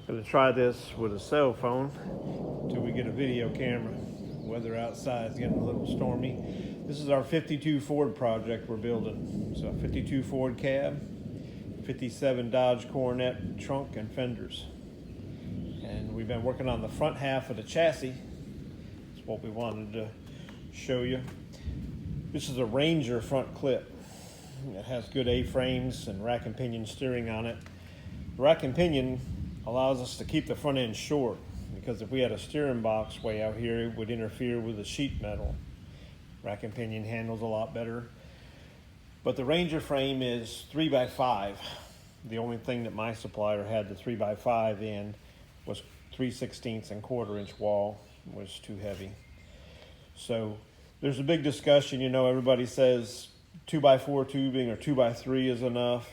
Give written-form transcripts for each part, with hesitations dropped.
Gonna try this with a cell phone until we get a video camera. Weather outside is getting a little stormy. This is our 52 Ford project we're building. So a 52 Ford cab, 57 Dodge Coronet trunk and fenders. And we've been working on the front half of the chassis. That's what we wanted to show you. This is a Ranger front clip. It has good A-frames and rack and pinion steering on it. The rack and pinion allows us to keep the front end short, because if we had a steering box way out here, it would interfere with the sheet metal. Rack and pinion handles a lot better. But the Ranger frame is 3x5. The only thing that my supplier had the 3x5 in was 3/16 and 1/4 inch wall. It was too heavy. So there's a big discussion, everybody says 2x4 tubing or 2x3 is enough.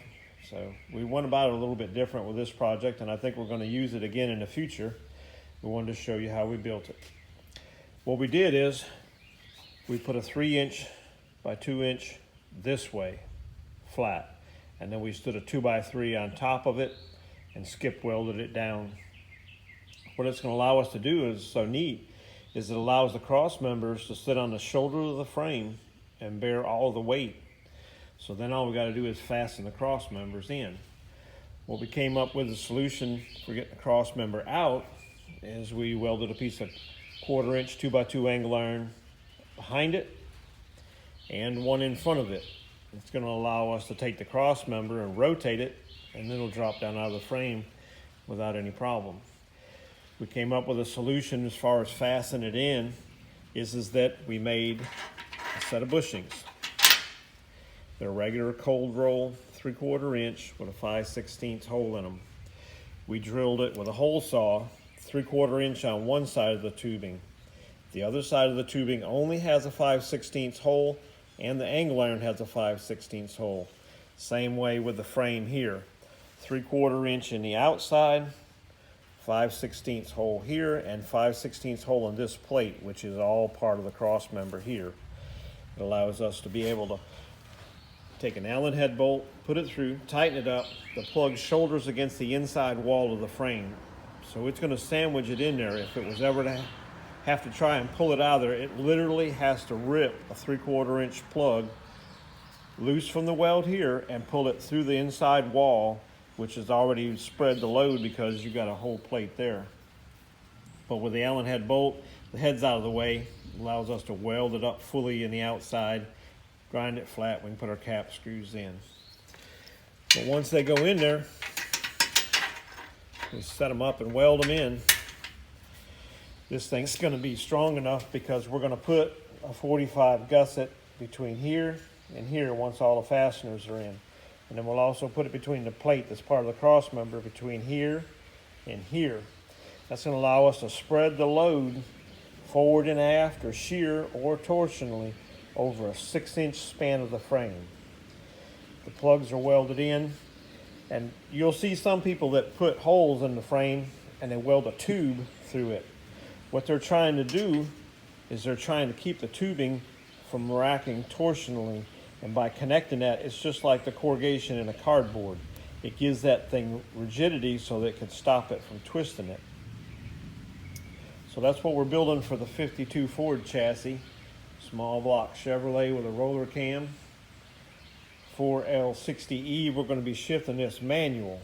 So we went about it a little bit different with this project, and I think we're going to use it again in the future. We wanted to show you how we built it. What we did is we put a 3" by 2" this way, flat, and then we stood a 2x3 on top of it and skip welded it down. What it's going to allow us to do is so neat, is it allows the cross members to sit on the shoulder of the frame and bear all the weight. So then all we got to do is fasten the cross members in. What we came up with a solution for getting the cross member out is we welded a piece of 1/4 inch 2x2 angle iron behind it and one in front of it. It's going to allow us to take the cross member and rotate it, and then it'll drop down out of the frame without any problem. We came up with a solution as far as fastening it in is that we made a set of bushings. They're a regular cold roll 3/4 inch with a 5/16 hole in them. We drilled it with a hole saw 3/4 inch on one side of the tubing. The other side of the tubing only has a 5/16 hole, and the angle iron has a 5/16 hole. Same way with the frame here. 3/4 inch in the outside, 5/16 hole here, and 5/16 hole in this plate, which is all part of the cross member here. It allows us to be able to take an Allen head bolt, put it through, tighten it up. The plug shoulders against the inside wall of the frame. So it's going to sandwich it in there. If it was ever to have to try and pull it out of there, it literally has to rip a 3/4 inch plug loose from the weld here and pull it through the inside wall, which has already spread the load because you got a whole plate there. But with the Allen head bolt, the head's out of the way, allows us to weld it up fully in the outside, grind it flat, we can put our cap screws in. But once they go in there, we set them up and weld them in. This thing's going to be strong enough because we're going to put a 45 gusset between here and here once all the fasteners are in. And then we'll also put it between the plate that's part of the cross member between here and here. That's going to allow us to spread the load forward and aft, or shear or torsionally, over a 6-inch span of the frame. The plugs are welded in, and you'll see some people that put holes in the frame and they weld a tube through it. What they're trying to do is they're trying to keep the tubing from racking torsionally, and by connecting that, it's just like the corrugation in a cardboard. It gives that thing rigidity so that it can stop it from twisting it. So that's what we're building for the 52 Ford chassis. Small block Chevrolet with a roller cam. 4L60E, we're going to be shifting this manual.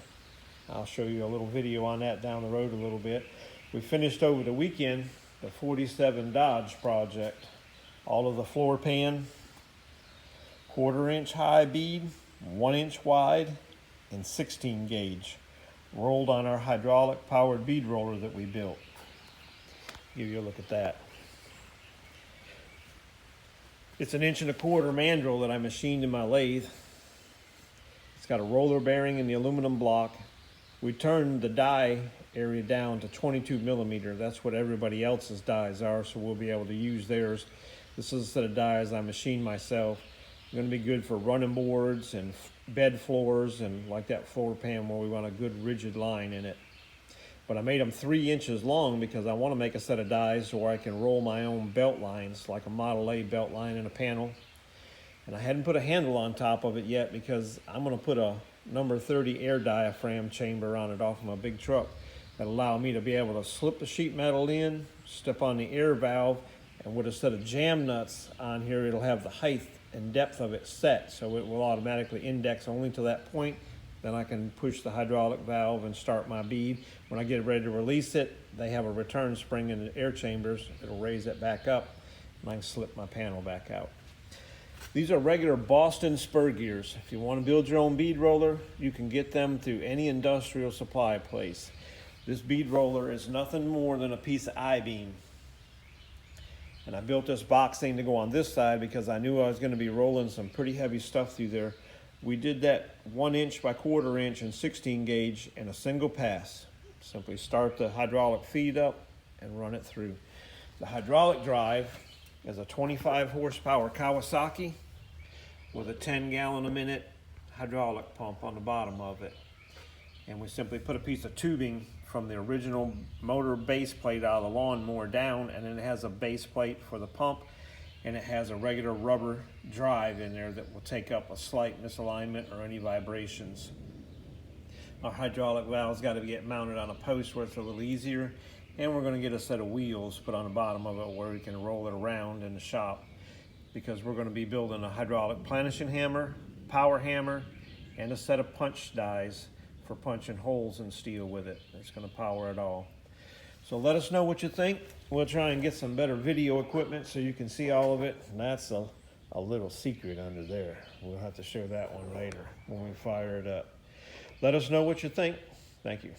I'll show you a little video on that down the road a little bit. We finished over the weekend the 47 Dodge project. All of the floor pan, 1/4 inch high bead, 1 inch wide, and 16 gauge. Rolled on our hydraulic powered bead roller that we built. Give you a look at that. It's an 1.25" mandrel that I machined in my lathe. It's got a roller bearing in the aluminum block. We turned the die area down to 22 millimeter. That's what everybody else's dies are, so we'll be able to use theirs. This is a set of dies I machined myself. They're going to be good for running boards and bed floors and like that floor pan where we want a good rigid line in it. But I made them 3 inches long because I want to make a set of dies where I can roll my own belt lines, like a Model A belt line in a panel. And I hadn't put a handle on top of it yet because I'm going to put a number 30 air diaphragm chamber on it off of my big truck. that allow me to be able to slip the sheet metal in, step on the air valve, and with a set of jam nuts on here, it'll have the height and depth of it set, so it will automatically index only to that point. Then I can push the hydraulic valve and start my bead. When I get ready to release it, they have a return spring in the air chambers. It'll raise it back up, and I can slip my panel back out. These are regular Boston spur gears. If you want to build your own bead roller, you can get them through any industrial supply place. This bead roller is nothing more than a piece of I-beam. And I built this box thing to go on this side because I knew I was going to be rolling some pretty heavy stuff through there. We did that 1 inch by 1/4 inch and 16 gauge in a single pass. Simply start the hydraulic feed up and run it through. The hydraulic drive is a 25 horsepower Kawasaki with a 10 gallon a minute hydraulic pump on the bottom of it. And we simply put a piece of tubing from the original motor base plate out of the lawnmower down, and then it has a base plate for the pump, and it has a regular rubber drive in there that will take up a slight misalignment or any vibrations. Our hydraulic valve's got to get mounted on a post where it's a little easier, and we're going to get a set of wheels put on the bottom of it where we can roll it around in the shop, because we're going to be building a hydraulic planishing hammer, power hammer, and a set of punch dies for punching holes in steel with it. It's going to power it all. So let us know what you think. We'll try and get some better video equipment so you can see all of it. And that's a little secret under there. We'll have to show that one later when we fire it up. Let us know what you think. Thank you.